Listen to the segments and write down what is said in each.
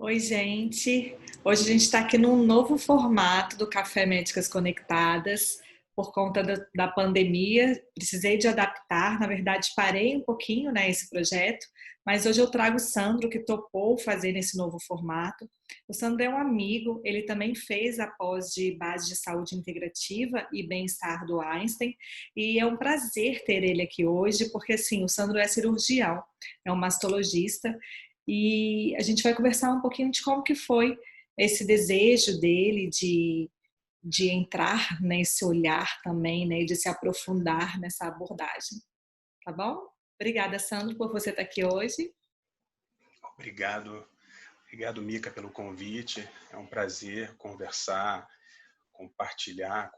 Oi, gente. Hoje a gente está aqui num novo formato do Café Médicas Conectadas por conta da pandemia. Precisei de adaptar, na verdade, parei um pouquinho, né, esse projeto, mas hoje eu trago o Sandro, que topou fazer nesse novo formato. O Sandro é um amigo, ele também fez a pós de base de saúde integrativa e bem-estar do Einstein, e é um prazer ter ele aqui hoje, porque assim, o Sandro é cirurgião, é um mastologista, e a gente vai conversar um pouquinho de como que foi esse desejo dele de entrar nesse olhar também, né, e de se aprofundar nessa abordagem, tá bom? Obrigada, Sandro, por você estar aqui hoje. Obrigado, obrigado, Mica, pelo convite. É um prazer conversar, compartilhar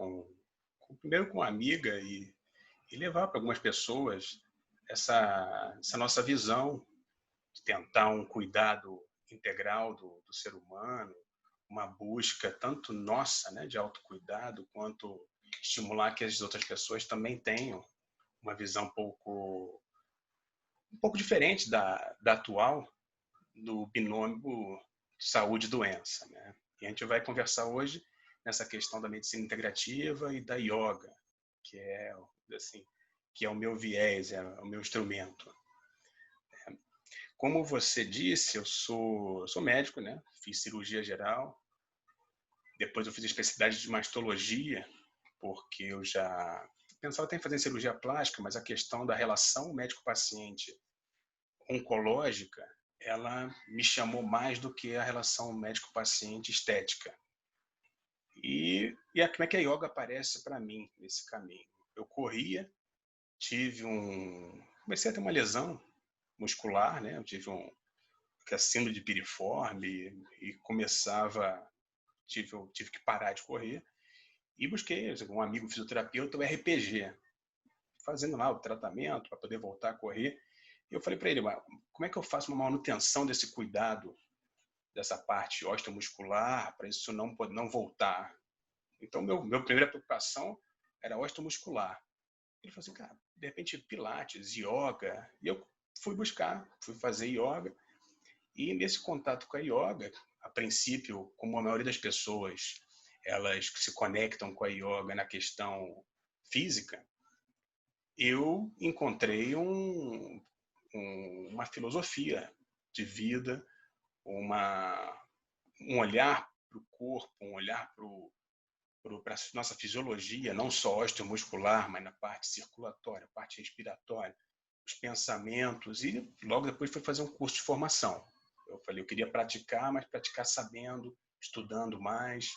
primeiro com uma amiga e levar para algumas pessoas essa nossa visão de tentar um cuidado integral do ser humano, uma busca tanto nossa, né, de autocuidado, quanto estimular que as outras pessoas também tenham uma visão um pouco diferente da atual, do binômio saúde e doença, né? E a gente vai conversar hoje nessa questão da medicina integrativa e da yoga, que é assim, que é o meu viés, é o meu instrumento. Como você disse, eu sou médico, né? Fiz cirurgia geral, depois eu fiz especialidade de mastologia, porque eu já pensava até em fazer cirurgia plástica, mas a questão da relação médico-paciente oncológica, ela me chamou mais do que a relação médico-paciente estética. Como é que a yoga aparece para mim nesse caminho? Eu corria, comecei a ter uma lesão muscular, né? Eu tive que é síndrome de piriforme e tive que parar de correr e busquei um amigo fisioterapeuta, o RPG, fazendo lá o tratamento para poder voltar a correr. E eu falei para ele, como é que eu faço uma manutenção desse cuidado, dessa parte osteomuscular, para isso não voltar? Então, meu primeira preocupação era osteomuscular. Ele falou assim, cara, de repente pilates, yoga. E eu fui fazer yoga. E nesse contato com a yoga, a princípio, como a maioria das pessoas, elas se conectam com a yoga na questão física, eu encontrei uma filosofia de vida, um olhar para o corpo, um olhar para a nossa fisiologia, não só osteomuscular, mas na parte circulatória, parte respiratória, os pensamentos, e logo depois fui fazer um curso de formação. Eu falei, eu queria praticar, mas praticar sabendo, estudando mais.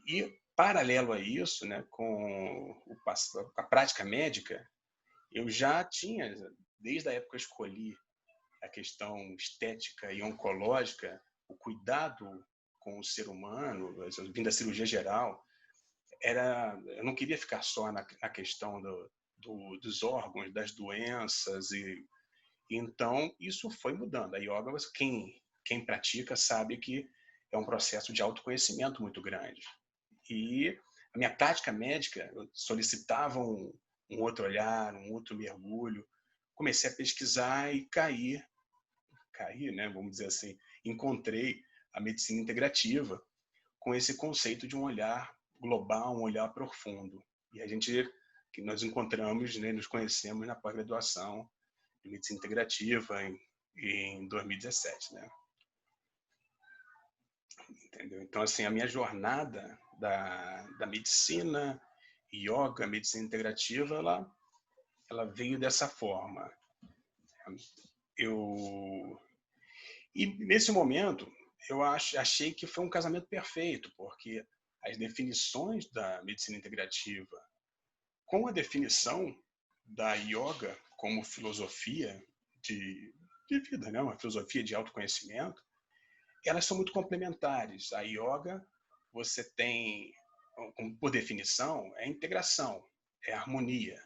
E, paralelo a isso, né, com a prática médica, eu já tinha, desde a época que eu escolhi a questão estética e oncológica, o cuidado com o ser humano, vindo da cirurgia geral, eu não queria ficar só na questão dos órgãos, das doenças, então isso foi mudando. A yoga, quem pratica sabe que é um processo de autoconhecimento muito grande. E a minha prática médica solicitava um outro olhar, um outro mergulho. Comecei a pesquisar e caí, né, vamos dizer assim, encontrei a medicina integrativa com esse conceito de um olhar global, um olhar profundo. E que nós encontramos, né, nos conhecemos na pós-graduação de medicina integrativa em 2017, né? Entendeu? Então, assim, a minha jornada da medicina, yoga, medicina integrativa, ela veio dessa forma. E nesse momento, eu achei que foi um casamento perfeito, porque as definições da medicina integrativa com a definição da yoga como filosofia de vida, né? Uma filosofia de autoconhecimento, elas são muito complementares. A yoga, você tem, por definição, é integração, é harmonia.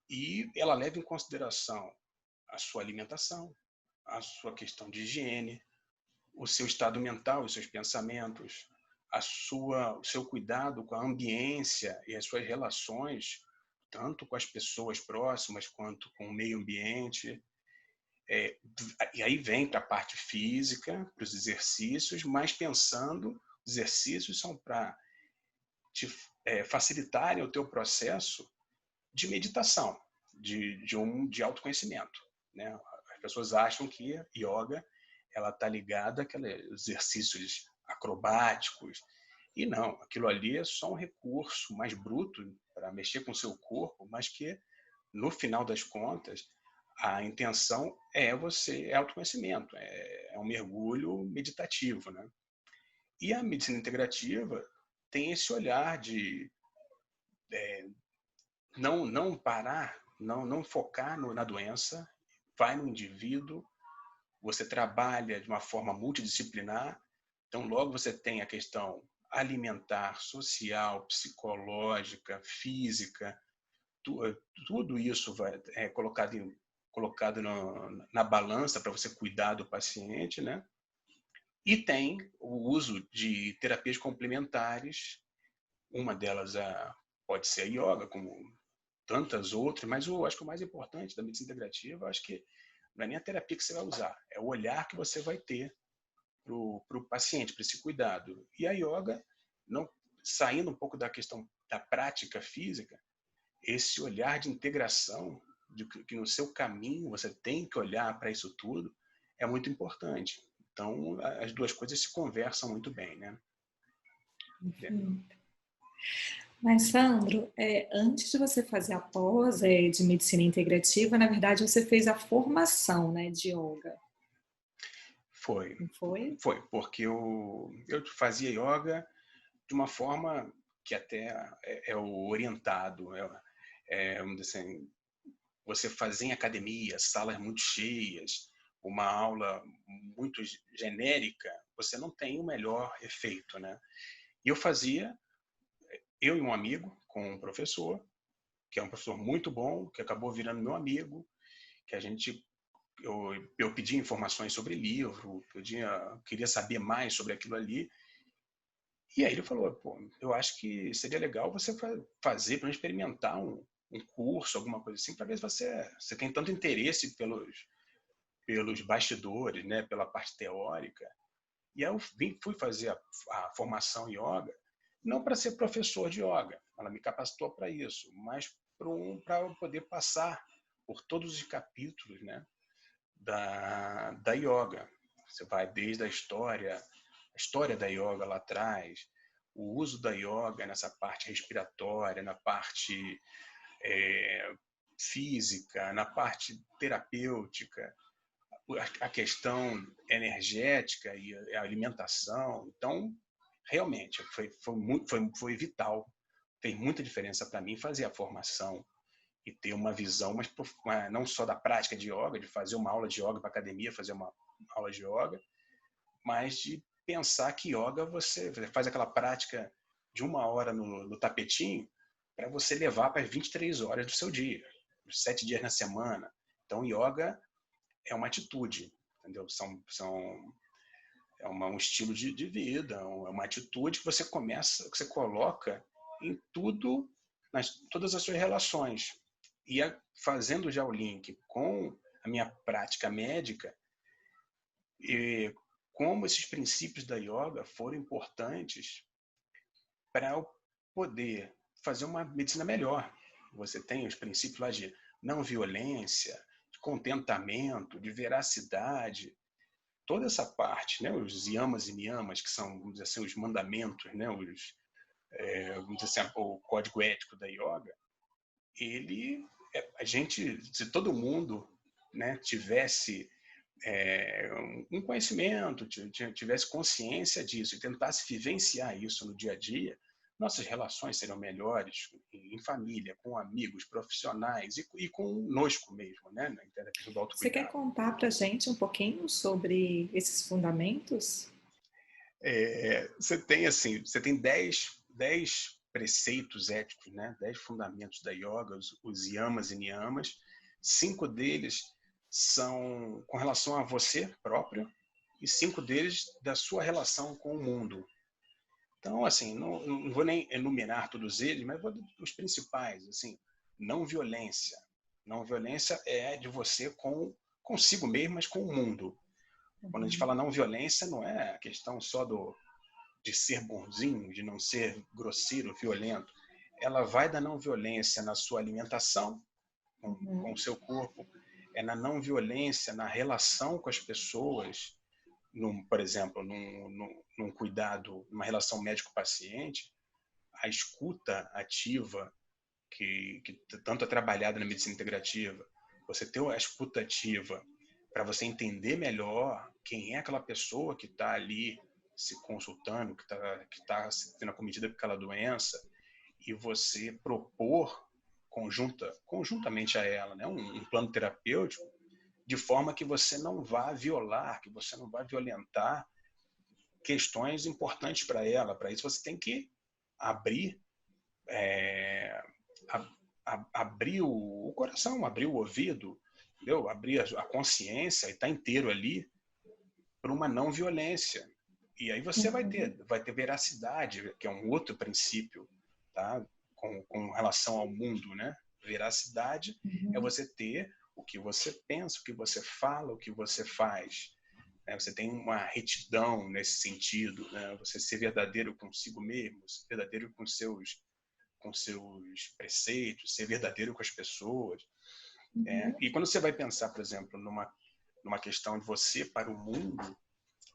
E ela leva em consideração a sua alimentação, a sua questão de higiene, o seu estado mental, os seus pensamentos, o seu cuidado com a ambiência e as suas relações, tanto com as pessoas próximas quanto com o meio ambiente. E aí vem para a parte física, para os exercícios, mas pensando, os exercícios são para te facilitarem o teu processo de meditação, de autoconhecimento, né? As pessoas acham que yoga ela está ligada àqueles exercícios acrobáticos, e não, aquilo ali é só um recurso mais bruto para mexer com o seu corpo, mas que, no final das contas, a intenção é autoconhecimento, é um mergulho meditativo, né? E a medicina integrativa tem esse olhar de não parar, não focar na doença, vai no indivíduo, você trabalha de uma forma multidisciplinar, então logo você tem a questão alimentar, social, psicológica, física, tudo isso é colocado na balança para você cuidar do paciente, né? E tem o uso de terapias complementares, uma delas pode ser a yoga, como tantas outras, mas eu acho que o mais importante da medicina integrativa, eu acho que não é nem a terapia que você vai usar, é o olhar que você vai ter para o paciente, para esse cuidado. E a yoga, não, saindo um pouco da questão da prática física, esse olhar de integração, de que no seu caminho você tem que olhar para isso tudo, é muito importante. Então, as duas coisas se conversam muito bem, né? Mas, Sandro, antes de você fazer a pós de medicina integrativa, na verdade você fez a formação, né, de yoga. Foi. Não foi? Foi, porque eu fazia yoga de uma forma que até é o orientado. Vamos dizer assim, você fazer em academia, salas muito cheias, uma aula muito genérica, você não tem o melhor efeito, né? E eu fazia, eu e um amigo, com um professor, que é um professor muito bom, que acabou virando meu amigo, que eu pedi informações sobre livro, queria saber mais sobre aquilo ali. E aí ele falou, pô, eu acho que seria legal você fazer para experimentar um curso, alguma coisa assim, para ver se você tem tanto interesse pelos bastidores, né, pela parte teórica. E aí eu fui fazer a formação em yoga, não para ser professor de yoga, ela me capacitou para isso, mas para poder passar por todos os capítulos, né, da yoga. Você vai desde a história da yoga lá atrás, o uso da yoga nessa parte respiratória, na parte física, na parte terapêutica, a questão energética e a alimentação. Então, realmente, foi vital. Fez muita diferença para mim fazer a formação e ter uma visão, mas não só da prática de yoga, de fazer uma aula de yoga para academia, fazer uma aula de yoga, mas de pensar que yoga você faz aquela prática de 1 hora no tapetinho para você levar para as 23 horas do seu dia, os 7 dias na semana. Então, yoga é uma atitude, entendeu? É um estilo de vida, é uma atitude que você coloca em todas as suas relações. E fazendo já o link com a minha prática médica, e como esses princípios da yoga foram importantes para eu poder fazer uma medicina melhor. Você tem os princípios lá de não violência, de contentamento, de veracidade, toda essa parte, né, os yamas e niyamas, que são, vamos dizer assim, os mandamentos, né, vamos dizer assim, o código ético da yoga, se todo mundo, né, tivesse um conhecimento, tivesse consciência disso e tentasse vivenciar isso no dia a dia, nossas relações seriam melhores em família, com amigos, profissionais e conosco mesmo, né, na questão do Você quer autocuidado. contar para a gente um pouquinho sobre esses fundamentos? Você tem 10 preceitos éticos, né? 10 fundamentos da yoga, os yamas e niyamas. 5 deles são com relação a você próprio e 5 deles da sua relação com o mundo. Então, assim, não vou nem enumerar todos eles, mas vou os principais, assim, não violência. Não violência é de você com consigo mesmo, mas com o mundo. Quando a gente fala não violência, não é a questão só de ser bonzinho, de não ser grosseiro, violento. Ela vai da não violência na sua alimentação, com o seu corpo, é na não violência, na relação com as pessoas, por exemplo, num cuidado, numa relação médico-paciente, a escuta ativa, que tanto é trabalhada na medicina integrativa, você ter a escuta ativa para você entender melhor quem é aquela pessoa que está ali se consultando, que está sendo acometida por aquela doença, e você propor conjuntamente a ela, né, um plano terapêutico, de forma que você não vá violar, que você não vá violentar questões importantes para ela. Para isso você tem que abrir, abrir o coração, abrir o ouvido, entendeu? Abrir a consciência e estar inteiro ali para uma não violência. E aí você vai ter veracidade, que é um outro princípio, tá? Com relação ao mundo, né? Veracidade é você ter o que você pensa, o que você fala, o que você faz. Você tem uma retidão nesse sentido, né? Você ser verdadeiro consigo mesmo, ser verdadeiro com seus preceitos, ser verdadeiro com as pessoas. E quando você vai pensar, por exemplo, numa questão de você para o mundo,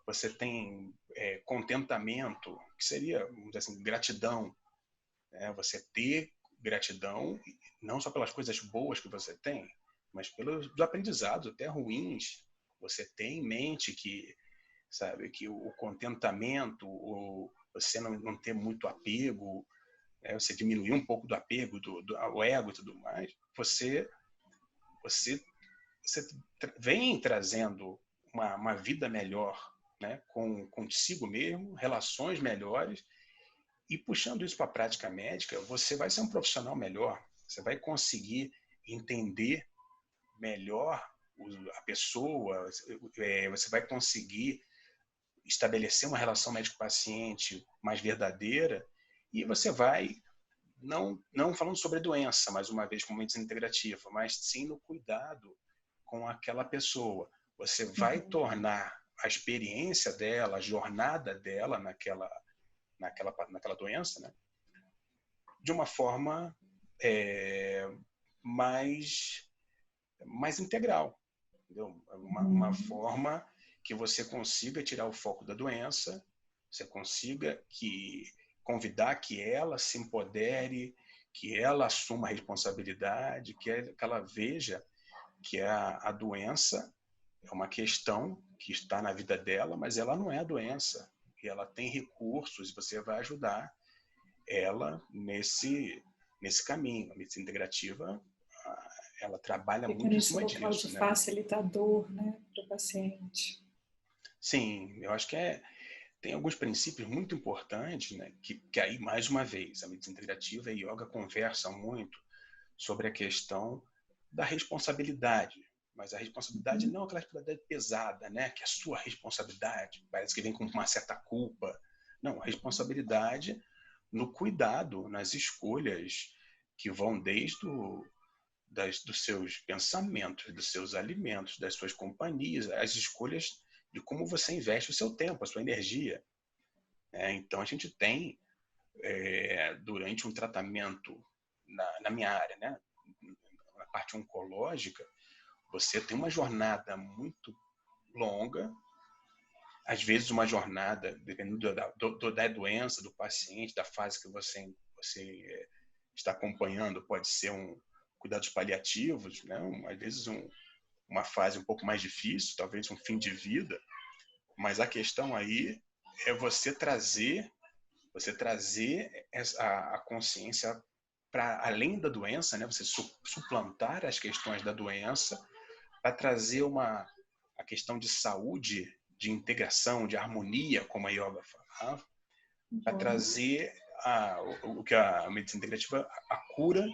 você tem contentamento, que seria, vamos dizer assim, gratidão. Você ter gratidão, não só pelas coisas boas que você tem, mas pelos aprendizados, até ruins. Você tem em mente que, sabe, que o contentamento, você não ter muito apego, você diminuir um pouco do apego ao ego e tudo mais, você vem trazendo uma vida melhor, né, consigo mesmo, relações melhores, e puxando isso para a prática médica, você vai ser um profissional melhor, você vai conseguir entender melhor a pessoa, você vai conseguir estabelecer uma relação médico-paciente mais verdadeira, e você vai, não falando sobre a doença, mais uma vez, como medicina integrativa, mas sim no cuidado com aquela pessoa. Você vai tornar a experiência dela, a jornada dela naquela doença, né, de uma forma mais integral, entendeu? Uma forma que você consiga tirar o foco da doença, você consiga convidar que ela se empodere, que ela assuma a responsabilidade, que ela veja que a doença é uma questão que está na vida dela, mas ela não é a doença. E ela tem recursos e você vai ajudar ela nesse caminho. A medicina integrativa, ela trabalha fica muito em nesse cima local disso, de né? facilitador, né, para o paciente. Sim, eu acho que tem alguns princípios muito importantes, né, que aí, mais uma vez, a medicina integrativa e a yoga conversam muito sobre a questão da responsabilidade. Mas a responsabilidade não é aquela responsabilidade pesada, né, que é a sua responsabilidade, parece que vem com uma certa culpa. Não, a responsabilidade no cuidado, nas escolhas que vão desde dos seus pensamentos, dos seus alimentos, das suas companhias, as escolhas de como você investe o seu tempo, a sua energia. Então, a gente tem, durante um tratamento na minha área, né, na parte oncológica, você tem uma jornada muito longa, às vezes uma jornada, dependendo da doença, do paciente, da fase que você está acompanhando, pode ser cuidados paliativos, né? Às vezes uma fase um pouco mais difícil, talvez um fim de vida, mas a questão aí é você trazer a consciência para além da doença, né? Você suplantar as questões da doença para trazer a questão de saúde, de integração, de harmonia, como a yoga falava, para trazer o que a medicina integrativa, a cura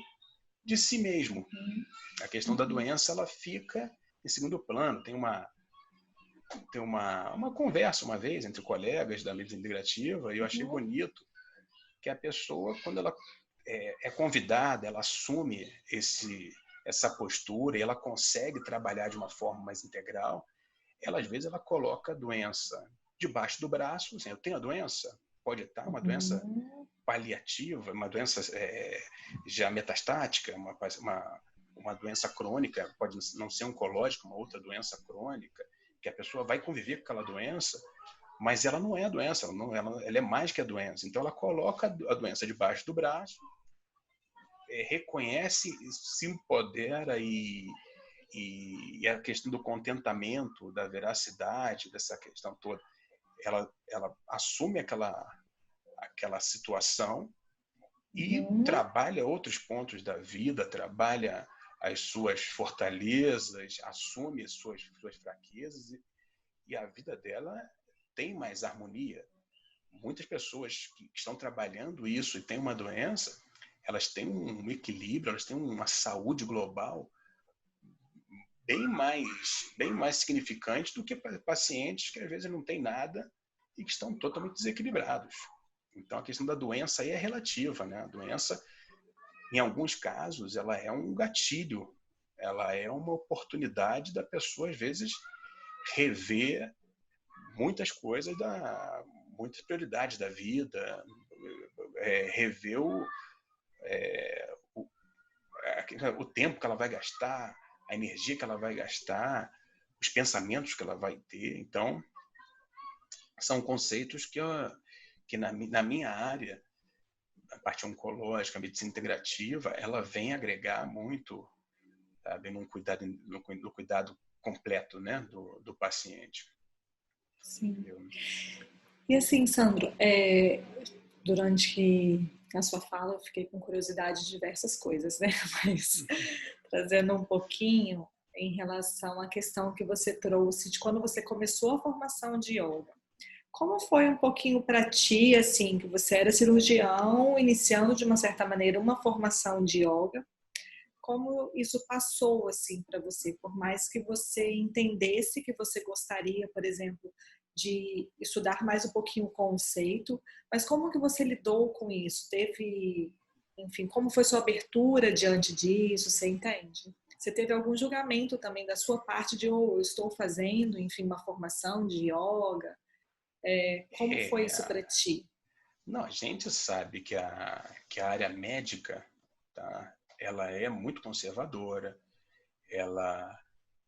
de si mesmo. A questão da doença, ela fica em segundo plano. Tem uma conversa uma vez entre colegas da medicina integrativa, e eu achei bonito que a pessoa, quando ela é convidada, ela assume essa postura e ela consegue trabalhar de uma forma mais integral, ela às vezes ela coloca a doença debaixo do braço, assim, eu tenho a doença, pode estar uma doença paliativa, uma doença já metastática, uma doença crônica, pode não ser oncológica, uma outra doença crônica, que a pessoa vai conviver com aquela doença, mas ela não é a doença, ela é mais que a doença. Então ela coloca a doença debaixo do braço, reconhece, se empodera e a questão do contentamento, da veracidade, dessa questão toda, ela assume aquela situação e trabalha outros pontos da vida, trabalha as suas fortalezas, assume as suas fraquezas e a vida dela tem mais harmonia. Muitas pessoas que estão trabalhando isso e têm uma doença, elas têm um equilíbrio, elas têm uma saúde global bem mais significante do que pacientes que às vezes não têm nada e que estão totalmente desequilibrados. Então a questão da doença aí é relativa, né? A doença, em alguns casos, ela é um gatilho, ela é uma oportunidade da pessoa às vezes rever muitas coisas, muitas prioridades da vida, rever o tempo que ela vai gastar, a energia que ela vai gastar, os pensamentos que ela vai ter. Então, são conceitos que na minha área, a parte oncológica, a medicina integrativa, ela vem agregar muito, sabe, no cuidado completo, né, do paciente. Sim. E assim, Sandro, durante a sua fala eu fiquei com curiosidade de diversas coisas, né? Mas trazendo um pouquinho em relação à questão que você trouxe de quando você começou a formação de yoga. Como foi um pouquinho para ti, assim, que você era cirurgião, iniciando de uma certa maneira uma formação de yoga? Como isso passou, assim, para você? Por mais que você entendesse que você gostaria, por exemplo, de estudar mais um pouquinho o conceito, mas como que você lidou com isso? Teve, enfim, como foi sua abertura diante disso? Você entende? Você teve algum julgamento também da sua parte de eu estou fazendo, enfim, uma formação de yoga? Como foi isso para ti? Não, a gente sabe que a área médica, tá, ela é muito conservadora, ela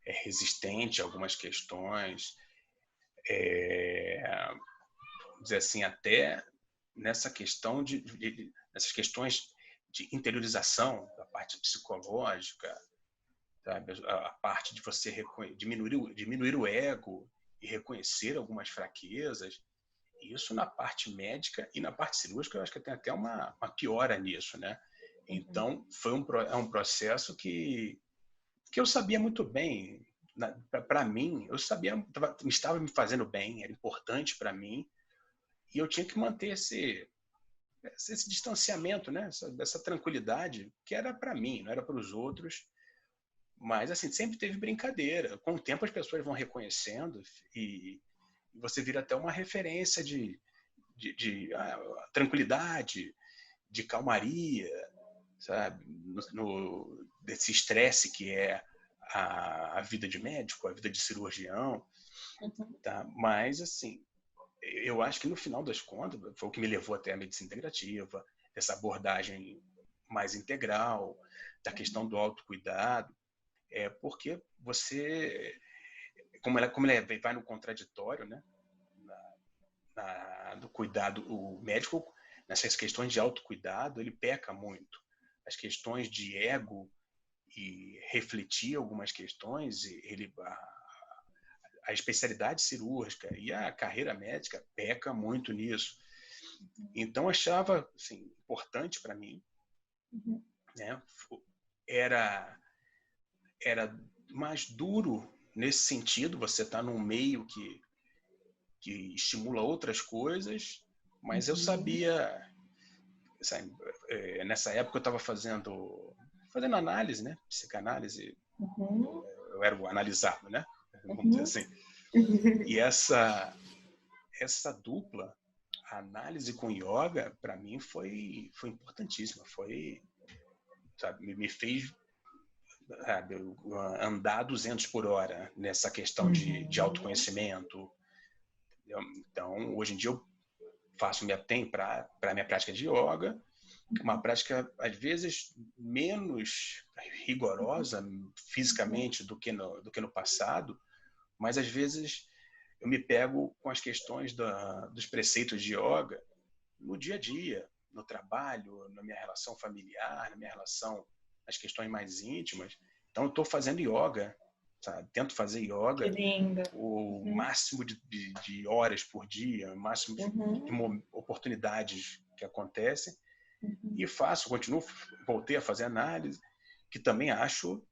é resistente a algumas questões, vamos dizer assim, até nessa questão nessas questões de interiorização da parte psicológica, sabe? A parte de você diminuir o ego e reconhecer algumas fraquezas. Isso na parte médica e na parte cirúrgica, eu acho que tem até uma piora nisso, né? Então, é um processo que eu sabia muito bem. Para mim, eu sabia, estava me fazendo bem, era importante para mim, e eu tinha que manter esse distanciamento, né? Essa tranquilidade, que era para mim, não era para os outros. Mas, assim, sempre teve brincadeira. Com o tempo, as pessoas vão reconhecendo e você vira até uma referência de tranquilidade, de calmaria, sabe? Desse estresse que é a vida de médico, a vida de cirurgião. Tá? Mas, assim, eu acho que no final das contas, foi o que me levou até a medicina integrativa, essa abordagem mais integral, da questão do autocuidado, porque você, como ele vai no contraditório, né? Do cuidado, o médico, nessas questões de autocuidado, ele peca muito. As questões de ego e refletir algumas questões, a especialidade cirúrgica e a carreira médica peca muito nisso. Então, achava assim, importante para mim, né? Era mais duro nesse sentido, você está num meio que estimula outras coisas, mas eu sabia, sabe, nessa época eu estava fazendo análise, né? Psicanálise, eu era o analisado, né? Vamos dizer assim. E essa dupla, a análise com yoga, para mim foi importantíssima, sabe, me fez sabe, andar 200 por hora nessa questão de Uhum. autoconhecimento. Então, hoje em dia eu tenho para a minha prática de yoga, uma prática às vezes menos rigorosa fisicamente do que no passado, mas às vezes eu me pego com as questões dos preceitos de yoga no dia a dia, no trabalho, na minha relação familiar, na minha relação, nas questões mais íntimas. Então, eu estou fazendo yoga, sabe? Tento fazer Que yoga linda. o Uhum. máximo de horas por dia, o máximo de Uhum. oportunidades que acontecem, Uhum. e continuo, voltei a fazer análise, que também acho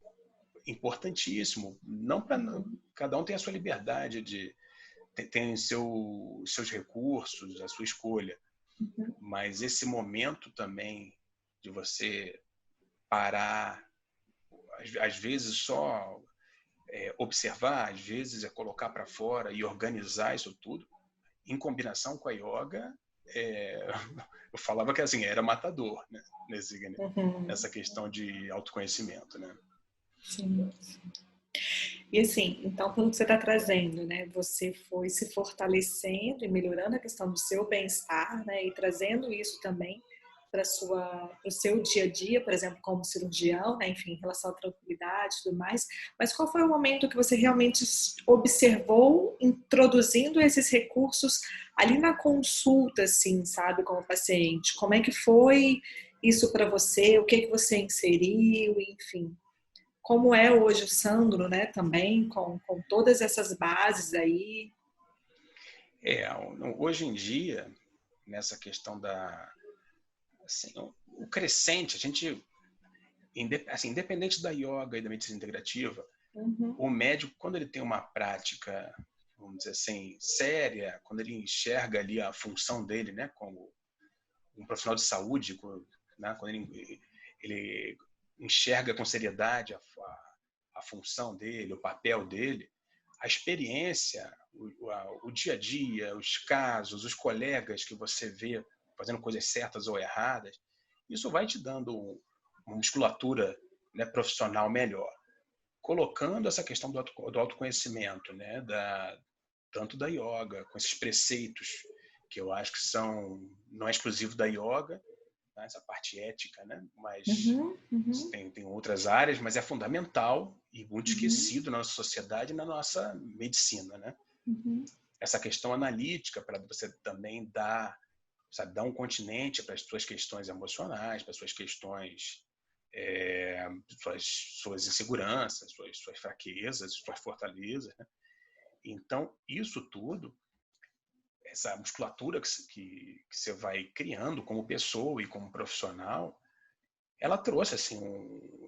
importantíssimo. Não para Uhum. cada um tem a sua liberdade tem seus recursos, a sua escolha, Uhum. mas esse momento também de você parar, às vezes só observar, às vezes é colocar para fora e organizar isso tudo, em combinação com a yoga, é, eu falava que assim, era matador, né? Uhum. Nessa questão de autoconhecimento, né? Sim. E assim, então, pelo que você está trazendo, né, você foi se fortalecendo e melhorando a questão do seu bem-estar, né, e trazendo isso também para o seu dia a dia, por exemplo, como cirurgião, né, enfim, em relação à tranquilidade e tudo mais. Mas qual foi o momento que você realmente observou introduzindo esses recursos ali na consulta, assim, sabe, como paciente? Como é que foi isso para você? O que que você inseriu, enfim? Como é hoje o Sandro, né, também, com todas essas bases aí. Hoje em dia, nessa questão assim, o crescente, a gente, assim, independente da yoga e da medicina integrativa, Uhum, o médico, quando ele tem uma prática, vamos dizer assim, séria, quando ele enxerga ali a função dele, né, como um profissional de saúde, né, quando ele enxerga com seriedade a função dele, o papel dele, a experiência, o dia a dia, os casos, os colegas que você vê fazendo coisas certas ou erradas, isso vai te dando uma musculatura, né, profissional melhor. Colocando essa questão do autoconhecimento, né, tanto da yoga, com esses preceitos que eu acho que não é exclusivo da yoga, né, essa parte ética, né, mas uhum, uhum, tem outras áreas, mas é fundamental e muito uhum, esquecido na nossa sociedade e na nossa medicina, né? uhum, Essa questão analítica para você também dar, sabe, dar um continente para as suas questões emocionais, para as suas questões, suas inseguranças, suas fraquezas, suas fortalezas, né? Então, isso tudo, essa musculatura que você vai criando como pessoa e como profissional, ela trouxe assim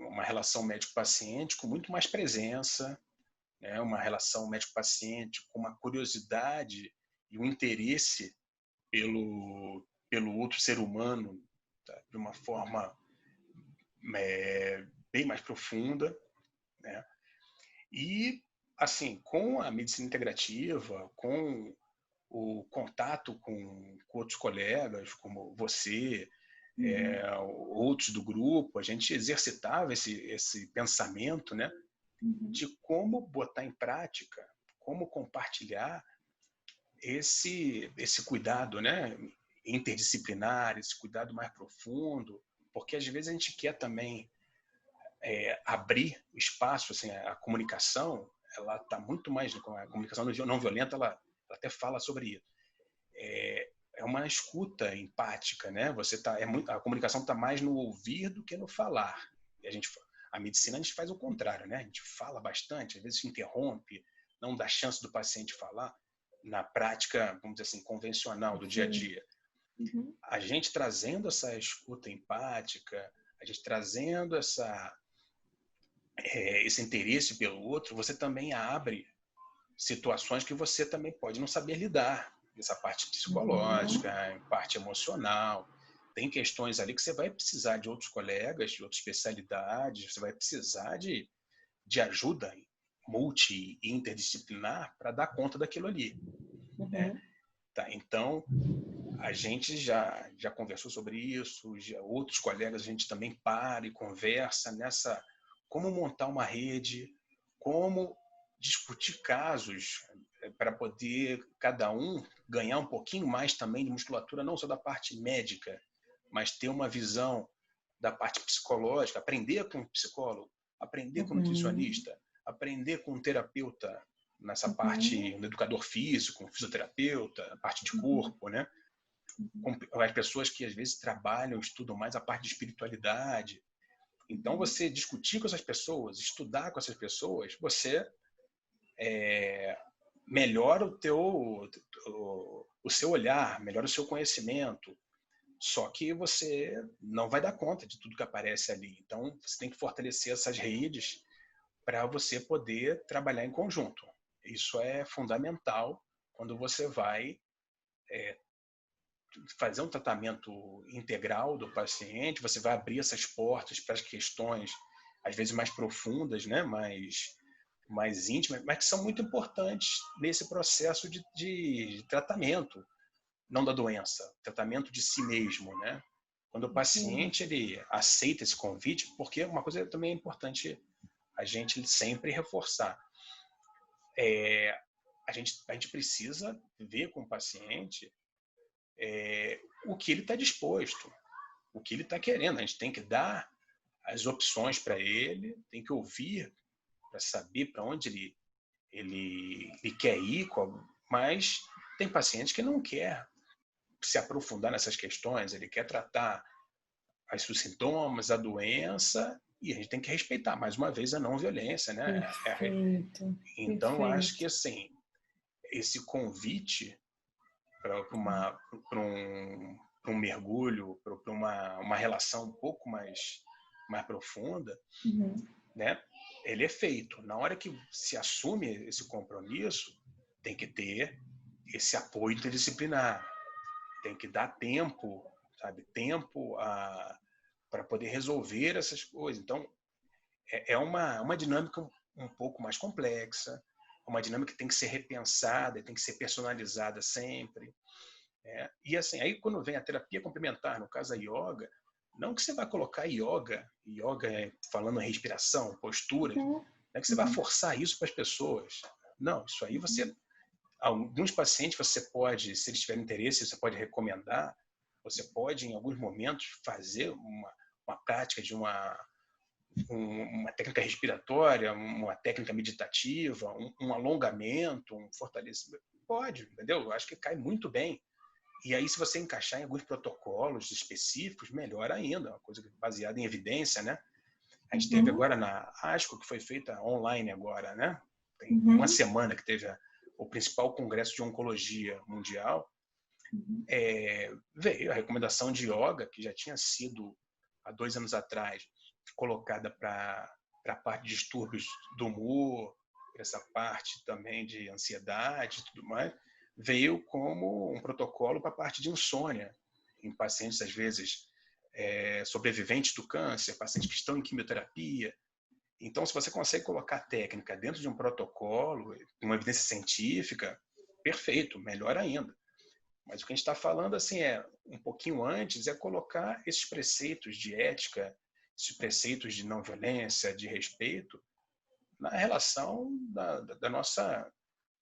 uma relação médico-paciente com muito mais presença, né? Uma relação médico-paciente com uma curiosidade e um interesse pelo outro ser humano, tá? De uma forma bem mais profunda, né? E assim, com a medicina integrativa, com o contato com outros colegas, como você, uhum, outros do grupo, a gente exercitava esse pensamento, né, uhum, de como botar em prática, como compartilhar esse cuidado, né, interdisciplinar, esse cuidado mais profundo, porque às vezes a gente quer também abrir o espaço, assim, a comunicação, ela está muito mais, a comunicação não violenta, ela até fala sobre isso. É uma escuta empática, né? A comunicação está mais no ouvir do que no falar. E a medicina a gente faz o contrário, né? A gente fala bastante, às vezes interrompe, não dá chance do paciente falar. Na prática, vamos dizer assim, convencional do dia a sim, dia, uhum, a gente trazendo essa escuta empática, a gente trazendo esse interesse pelo outro, você também abre situações que você também pode não saber lidar. Essa parte uhum, psicológica, parte emocional. Tem questões ali que você vai precisar de outros colegas, de outras especialidades, você vai precisar de ajuda multi e interdisciplinar para dar conta daquilo ali, né? uhum, Tá, então, a gente já conversou sobre isso, outros colegas a gente também para e conversa como montar uma rede, como discutir casos para poder cada um ganhar um pouquinho mais também de musculatura, não só da parte médica, mas ter uma visão da parte psicológica, aprender com um psicólogo, aprender com um Uhum. nutricionista, aprender com um terapeuta nessa parte, Uhum. um educador físico, um fisioterapeuta, a parte de Uhum. corpo, né? Com as pessoas que às vezes trabalham, estudam mais a parte de espiritualidade. Então, Uhum. você discutir com essas pessoas, estudar com essas pessoas, você melhora o seu olhar, melhora o seu conhecimento. Só que você não vai dar conta de tudo que aparece ali. Então, você tem que fortalecer essas redes para você poder trabalhar em conjunto. Isso é fundamental quando você vai fazer um tratamento integral do paciente, você vai abrir essas portas para as questões, às vezes mais profundas, né? mais íntimas, mas que são muito importantes nesse processo de tratamento, não da doença, tratamento de si mesmo, né? Quando o Sim. paciente ele aceita esse convite, porque uma coisa também é importante a gente sempre reforçar, a gente precisa ver com o paciente o que ele está disposto, o que ele está querendo. A gente tem que dar as opções para ele, tem que ouvir para saber para onde ele quer ir, mas tem paciente que não quer se aprofundar nessas questões, ele quer tratar os sintomas, a doença, e a gente tem que respeitar, mais uma vez, a não violência, né? Perfeito, Então, eu acho que, perfeito. assim, esse convite para um mergulho, para uma relação um pouco mais profunda, Uhum. né? Ele é feito. Na hora que se assume esse compromisso, tem que ter esse apoio interdisciplinar, tem que dar tempo, sabe? Tempo para poder resolver essas coisas. Então, é uma dinâmica um pouco mais complexa, uma dinâmica que tem que ser repensada, tem que ser personalizada sempre. E assim, aí quando vem a terapia complementar, no caso a yoga, não que você vai colocar yoga é falando respiração, postura, Uhum. não é que você vai Uhum. forçar isso para as pessoas. Não, isso aí você, alguns pacientes você pode, se eles tiverem interesse, você pode recomendar, você pode em alguns momentos fazer uma prática de uma técnica respiratória, uma técnica meditativa, um alongamento, um fortalecimento. Pode, entendeu? Eu acho que cai muito bem. E aí, se você encaixar em alguns protocolos específicos, melhor ainda, uma coisa baseada em evidência, né? A gente teve Uhum. agora na ASCO, que foi feita online agora, né? Tem uma Uhum. semana que teve o principal congresso de oncologia mundial, Uhum. veio a recomendação de yoga, que já tinha sido, há 2 anos atrás, colocada para a parte de distúrbios do humor, essa parte também de ansiedade e tudo mais, veio como um protocolo para a parte de insônia, em pacientes, às vezes, sobreviventes do câncer, pacientes que estão em quimioterapia. Então, se você consegue colocar a técnica dentro de um protocolo, uma evidência científica, perfeito, melhor ainda. Mas o que a gente está falando assim um pouquinho antes, é colocar esses preceitos de ética, esses preceitos de não violência, de respeito, na relação da nossa,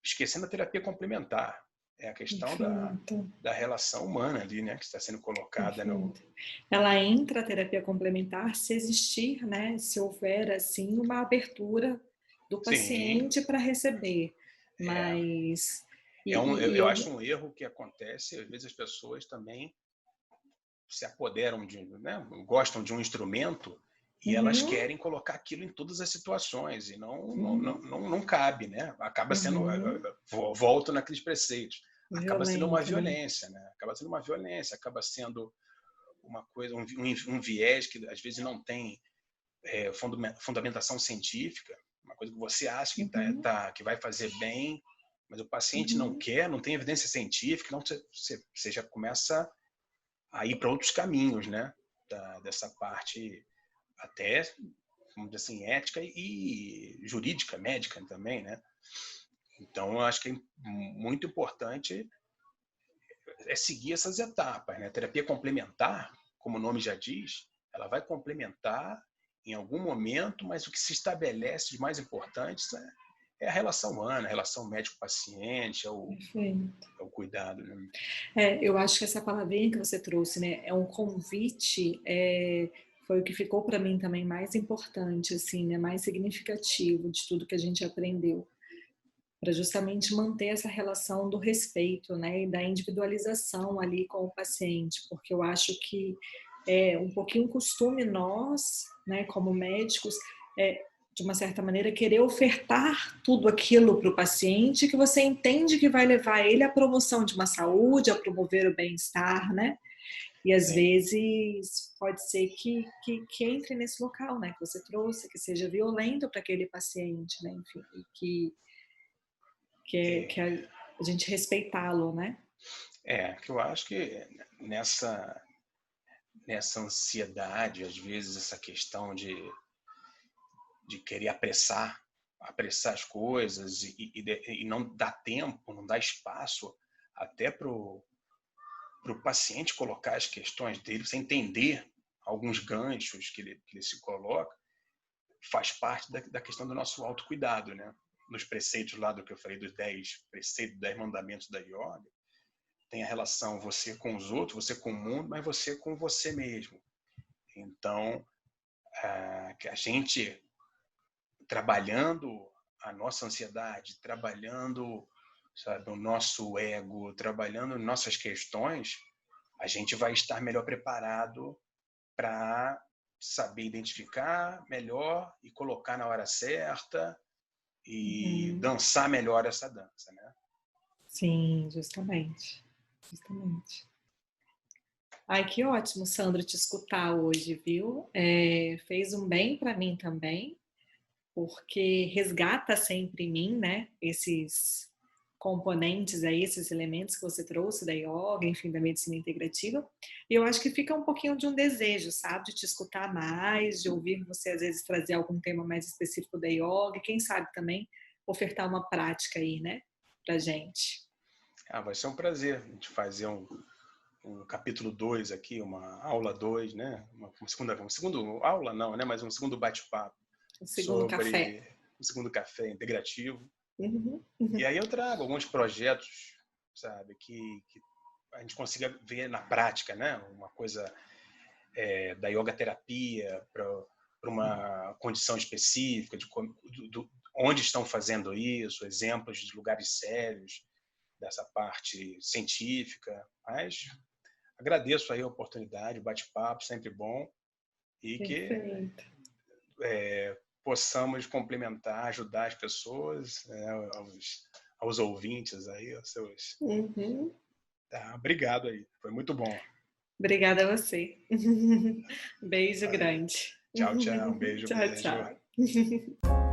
esquecendo a terapia complementar, é a questão Perfeito, da relação humana ali, né, que está sendo colocada no. perfeito. Ela entra a terapia complementar se existir, né, se houver, assim, uma abertura do Sim, paciente para receber, é, mas eu acho um erro que acontece, às vezes as pessoas também se apoderam né, gostam de um instrumento e elas Uhum. querem colocar aquilo em todas as situações e Uhum. não cabe, né? Acaba sendo, Uhum. volto naqueles preceitos, acaba sendo uma Violento, né? violência, né? Acaba sendo uma violência, acaba sendo uma coisa, um viés que às vezes não tem fundamentação científica, uma coisa que você acha que, Uhum. que vai fazer bem, mas o paciente não Uhum. quer, não tem evidência científica, então você já começa a ir para outros caminhos, né? Dessa parte até, vamos dizer assim, ética e jurídica, médica também, né? Então, eu acho que é muito importante seguir essas etapas, né? A terapia complementar, como o nome já diz, ela vai complementar em algum momento, mas o que se estabelece de mais importante é a relação humana, a relação médico-paciente, Perfeito. é o cuidado, né? Eu acho que essa palavrinha que você trouxe, né, é um convite, foi o que ficou para mim também mais importante, assim, né, mais significativo de tudo que a gente aprendeu, para justamente manter essa relação do respeito, né, e da individualização ali com o paciente, porque eu acho que é um pouquinho costume nós, né, como médicos, de uma certa maneira, querer ofertar tudo aquilo para o paciente que você entende que vai levar ele à promoção de uma saúde, a promover o bem-estar, né? E às Sim. vezes pode ser que entre nesse local, né, que você trouxe, que seja violento para aquele paciente, né, enfim, e que a gente respeitá-lo, né? Que eu acho que nessa ansiedade, às vezes, essa questão de querer apressar as coisas e não dar tempo, não dar espaço até para o paciente colocar as questões dele, você entender alguns ganchos que ele se coloca, faz parte da questão do nosso autocuidado, né? Nos preceitos lá do que eu falei, dos 10 preceitos, 10 mandamentos da yoga, tem a relação você com os outros, você com o mundo, mas você com você mesmo. Então, que a gente trabalhando a nossa ansiedade, trabalhando, sabe, o nosso ego, trabalhando nossas questões, a gente vai estar melhor preparado para saber identificar melhor e colocar na hora certa e Uhum. dançar melhor essa dança, né? Sim, justamente. Justamente. Ai, que ótimo, Sandro, te escutar hoje, viu? Fez um bem para mim também, porque resgata sempre em mim, né? Esses componentes aí, esses elementos que você trouxe da yoga, enfim, da medicina integrativa. E eu acho que fica um pouquinho de um desejo, sabe? De te escutar mais, de ouvir você às vezes trazer algum tema mais específico da yoga, e quem sabe também ofertar uma prática aí, né? Pra gente. Vai ser um prazer a gente fazer um capítulo 2 aqui, uma aula 2, né? Uma segunda aula não, né? Mas um segundo bate-papo O segundo café. sobre o segundo café integrativo. Uhum, E uhum, aí eu trago alguns projetos, sabe, que a gente consiga ver na prática, né? Uma coisa da yoga terapia para uma condição específica, onde estão fazendo isso, exemplos de lugares sérios dessa parte científica. Mas agradeço aí a oportunidade, o bate-papo, sempre bom, e que perfeito. possamos complementar, ajudar as pessoas, né, aos ouvintes aí, aos seus. Uhum. Tá, obrigado aí, foi muito bom. Obrigada a você. Beijo Valeu. grande. Tchau, tchau, um beijo, Tchau, beijo. tchau.